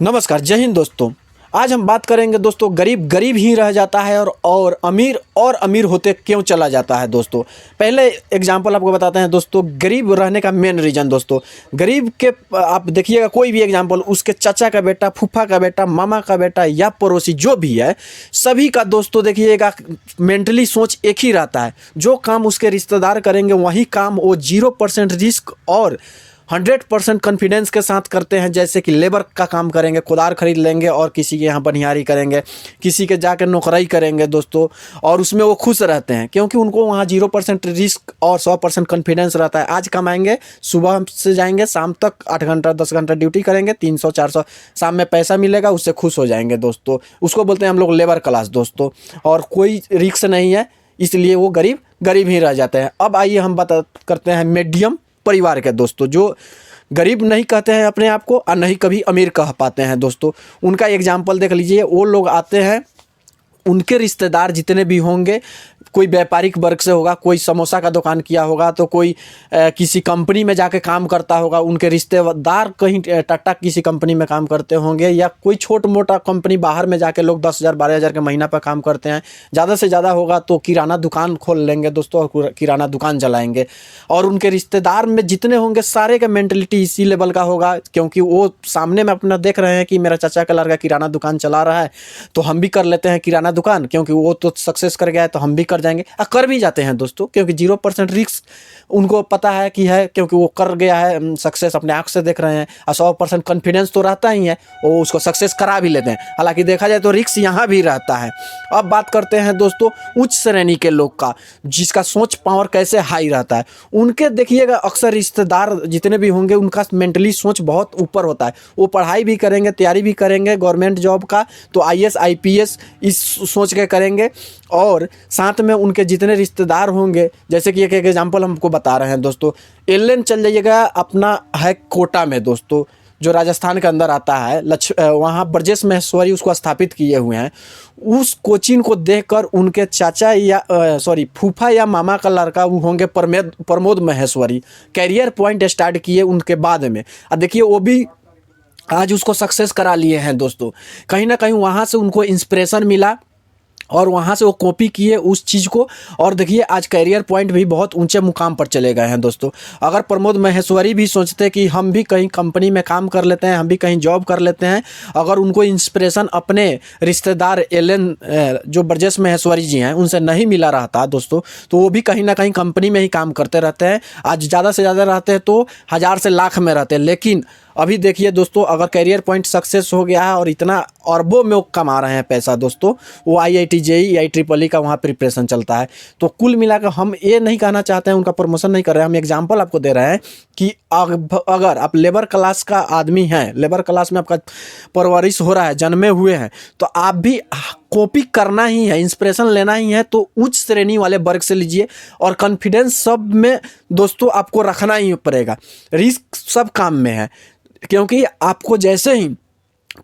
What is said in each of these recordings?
नमस्कार, जय हिंद दोस्तों। आज हम बात करेंगे दोस्तों, गरीब गरीब ही रह जाता है और अमीर होते क्यों चला जाता है। दोस्तों पहले एग्जांपल आपको बताते हैं दोस्तों, गरीब रहने का मेन रीज़न। दोस्तों गरीब के आप देखिएगा कोई भी एग्जांपल, उसके चाचा का बेटा, फूफा का बेटा, मामा का बेटा या पड़ोसी जो भी है, सभी का दोस्तों देखिएगा मेंटली सोच एक ही रहता है। जो काम उसके रिश्तेदार करेंगे वही काम वो 0% रिस्क और 100% कॉन्फिडेंस के साथ करते हैं। जैसे कि लेबर का काम करेंगे, कुदार खरीद लेंगे और किसी के यहाँ बनिहारी करेंगे, किसी के जाकर नौकराई करेंगे दोस्तों, और उसमें वो खुश रहते हैं क्योंकि उनको वहाँ 0% रिस्क और 100% कॉन्फिडेंस रहता है। आज कमाएंगे, सुबह से जाएंगे, शाम तक 8 घंटा 10 घंटा ड्यूटी करेंगे, 300-400 शाम में पैसा मिलेगा, उससे खुश हो जाएंगे दोस्तों। उसको बोलते हैं हम लोग लेबर क्लास दोस्तों, और कोई रिस्क नहीं है, इसलिए वो गरीब गरीब ही रह जाते हैं। अब आइए हम बात करते हैं मीडियम परिवार के दोस्तों, जो गरीब नहीं कहते हैं अपने आप को और नहीं कभी अमीर कह पाते हैं दोस्तों। उनका एग्जाम्पल देख लीजिए। वो लोग आते हैं, उनके रिश्तेदार जितने भी होंगे, कोई व्यापारिक वर्ग से होगा, कोई समोसा का दुकान किया होगा, तो कोई किसी कंपनी में जाके काम करता होगा, उनके रिश्तेदार कहीं टाटा किसी कंपनी में काम करते होंगे, या कोई छोट मोटा कंपनी बाहर में जाके लोग 10,000 12,000 के महीना पर काम करते हैं। ज़्यादा से ज़्यादा होगा तो किराना दुकान खोल लेंगे दोस्तों और किराना दुकान चलाएंगे। और उनके रिश्तेदार में जितने होंगे सारे का मेंटलिटी इसी लेवल का होगा, क्योंकि वो सामने में अपना देख रहे हैं कि मेरा चाचा का लड़का किराना दुकान चला रहा है तो हम भी कर लेते हैं किराना दुकान, क्योंकि वो तो सक्सेस कर गया है तो हम भी कर जाएंगे। कर भी जाते हैं दोस्तों, क्योंकि 0% रिस्क उनको पता है कि है, क्योंकि वो कर गया है सक्सेस, अपने आंख से देख रहे हैं। और 100% कॉन्फिडेंस तो रहता ही है, वो उसको सक्सेस करा भी लेते हैं। हालांकि देखा जाए तो रिस्क यहाँ भी रहता है। अब बात करते हैं दोस्तों उच्च श्रेणी के लोग का, जिसका सोच पावर कैसे हाई रहता है। उनके देखिएगा अक्सर रिश्तेदार जितने भी होंगे, उनका मेंटली सोच बहुत ऊपर होता है। वो पढ़ाई भी करेंगे, तैयारी भी करेंगे गवर्नमेंट जॉब का, तो IAS IPS इस सोच के करेंगे। और साथ में उनके जितने रिश्तेदार होंगे, जैसे कि एक एग्जांपल हमको बता रहे हैं दोस्तों, एलेन चल जाइएगा, अपना है कोटा में दोस्तों, जो राजस्थान के अंदर आता है। वहाँ ब्रजेश महेश्वरी उसको स्थापित किए हुए हैं। उस कोचिंग को देखकर उनके चाचा या फूफा या मामा का लड़का वो होंगे Pramod Maheshwari, Career Point start किए उनके बाद में। अब देखिए वो भी आज उसको सक्सेस करा लिए हैं दोस्तों। कहीं ना कहीं वहाँ से उनको इंस्पिरेशन मिला और वहाँ से वो कॉपी किए उस चीज़ को, और देखिए आज कैरियर पॉइंट भी बहुत ऊंचे मुकाम पर चले गए हैं दोस्तों। अगर प्रमोद महेश्वरी भी सोचते कि हम भी कहीं कंपनी में काम कर लेते हैं, हम भी कहीं जॉब कर लेते हैं, अगर उनको इंस्पिरेशन अपने रिश्तेदार एलेन जो ब्रजेश महेश्वरी जी हैं उनसे नहीं मिला रहता दोस्तों, तो वो भी कहीं ना कहीं कंपनी में ही काम करते रहते हैं। आज ज़्यादा से ज़्यादा रहते हैं तो 1000 से लाख में रहते हैं। लेकिन अभी देखिए दोस्तों, अगर कैरियर पॉइंट सक्सेस हो गया है और इतना अरबों में वो कमा रहे हैं पैसा दोस्तों, वो IIT JEE IEEE का वहाँ प्रिपरेशन चलता है। तो कुल मिलाकर हम ये नहीं कहना चाहते हैं, उनका प्रमोशन नहीं कर रहे हैं, हम एग्जांपल आपको दे रहे हैं कि अगर आप लेबर क्लास का आदमी हैं, लेबर क्लास में आपका परवरिश हो रहा है, जन्मे हुए हैं, तो आप भी कॉपी करना ही है, इंस्पिरेशन लेना ही है, तो उच्च श्रेणी वाले वर्ग से लीजिए। और कॉन्फिडेंस सब में दोस्तों आपको रखना ही पड़ेगा। रिस्क सब काम में है, क्योंकि आपको जैसे ही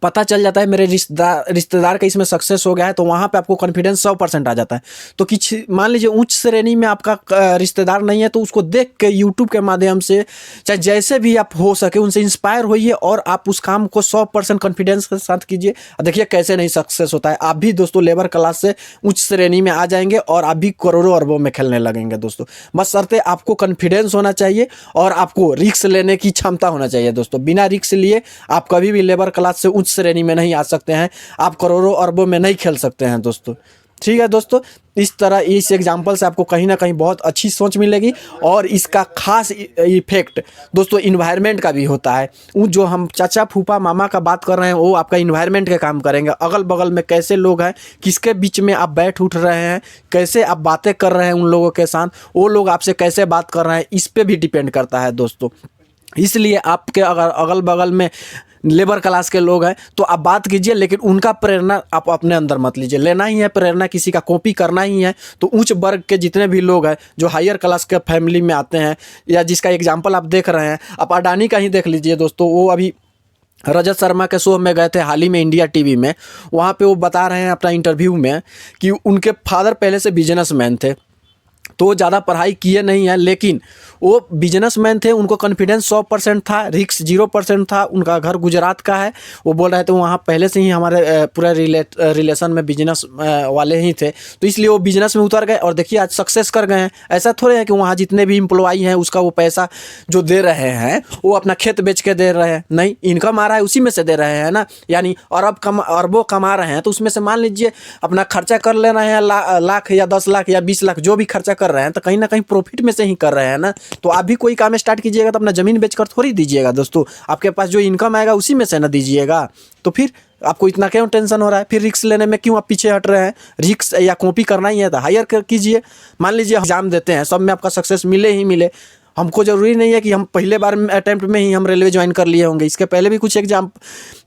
पता चल जाता है मेरे रिश्तेदार का इसमें सक्सेस हो गया है, तो वहाँ पे आपको कॉन्फिडेंस 100% आ जाता है। तो कुछ मान लीजिए उच्च श्रेणी में आपका रिश्तेदार नहीं है, तो उसको देख के यूट्यूब के माध्यम से चाहे जैसे भी आप हो सके उनसे इंस्पायर होइए और आप उस काम को 100% कॉन्फिडेंस के साथ कीजिए। देखिए कैसे नहीं सक्सेस होता है। आप भी दोस्तों लेबर क्लास से उच्च श्रेणी में आ जाएंगे और आप भी करोड़ों अरबों में खेलने लगेंगे दोस्तों। बस शर्ते आपको कॉन्फिडेंस होना चाहिए और आपको रिस्क लेने की क्षमता होना चाहिए दोस्तों। बिना रिस्क लिए आप कभी भी लेबर क्लास से उच्च श्रेणी में नहीं आ सकते हैं, आप करोड़ों अरबों में नहीं खेल सकते हैं दोस्तों। ठीक है दोस्तों, इस तरह इस एग्जाम्पल से आपको कहीं ना कहीं बहुत अच्छी सोच मिलेगी। और इसका खास इफेक्ट दोस्तों इन्वायरमेंट का भी होता है। वो जो हम चाचा फूफा मामा का बात कर रहे हैं, वो आपका इन्वायरमेंट के काम करेंगे। अगल बगल में कैसे लोग हैं, किसके बीच में आप बैठ उठ रहे हैं, कैसे आप बातें कर रहे हैं उन लोगों के साथ, वो लोग आपसे कैसे बात कर रहे हैं, इस पर भी डिपेंड करता है दोस्तों। इसलिए आपके अगर अगल बगल में लेबर क्लास के लोग हैं तो आप बात कीजिए, लेकिन उनका प्रेरणा आप अपने अंदर मत लीजिए। लेना ही है प्रेरणा, किसी का कॉपी करना ही है, तो उच्च वर्ग के जितने भी लोग हैं जो हायर क्लास के फैमिली में आते हैं, या जिसका एग्जांपल आप देख रहे हैं, आप अडानी का ही देख लीजिए दोस्तों। वो अभी रजत शर्मा के शो में गए थे हाल ही में इंडिया टीवी में, वहाँ पे वो बता रहे हैं अपना इंटरव्यू में कि उनके फादर पहले से बिजनेसमैन थे, तो ज़्यादा पढ़ाई किए नहीं है, लेकिन वो बिजनेसमैन थे, उनको कॉन्फिडेंस 100% था, रिस्क 0% था। उनका घर गुजरात का है। वो बोल रहे थे वहाँ पहले से ही हमारे पूरे रिलेशन में बिजनेस वाले ही थे, तो इसलिए वो बिजनेस में उतर गए और देखिए आज सक्सेस कर गए हैं। ऐसा थोड़े है कि वहाँ जितने भी एम्प्लॉई हैं उसका वो पैसा जो दे रहे हैं वो अपना खेत बेच के दे रहे हैं, नहीं, इनकम आ रहा है उसी में से दे रहे हैं ना। यानी अरबों कमा रहे हैं, तो उसमें से मान लीजिए अपना खर्चा कर ले रहे हैं, लाख या 10 लाख या 20 लाख जो भी खर्चा कर रहे हैं, तो कहीं ना कहीं प्रॉफिट में से ही कर रहे हैं ना। तो आप भी कोई काम स्टार्ट कीजिएगा तो अपना ज़मीन बेचकर थोड़ी दीजिएगा दोस्तों, आपके पास जो इनकम आएगा उसी में से ना दीजिएगा। तो फिर आपको इतना क्यों टेंशन हो रहा है, फिर रिस्क लेने में क्यों आप पीछे हट रहे हैं। रिस्क या कॉपी करना ही है तो हायर कीजिए। मान लीजिए एग्जाम देते हैं, सब में आपका सक्सेस मिले ही मिले, हमको ज़रूरी नहीं है कि हम पहले बार अटैम्प्ट में ही हम रेलवे ज्वाइन कर लिए होंगे, इसके पहले भी कुछ एग्जाम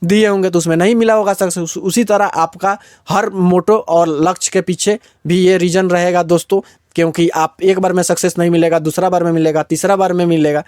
दिए होंगे तो उसमें नहीं मिला होगा सक्सेस। उसी तरह आपका हर मोटो और लक्ष्य के पीछे भी ये रीज़न रहेगा दोस्तों, क्योंकि आप एक बार में सक्सेस नहीं मिलेगा, दूसरा बार में मिलेगा, तीसरा बार में मिलेगा।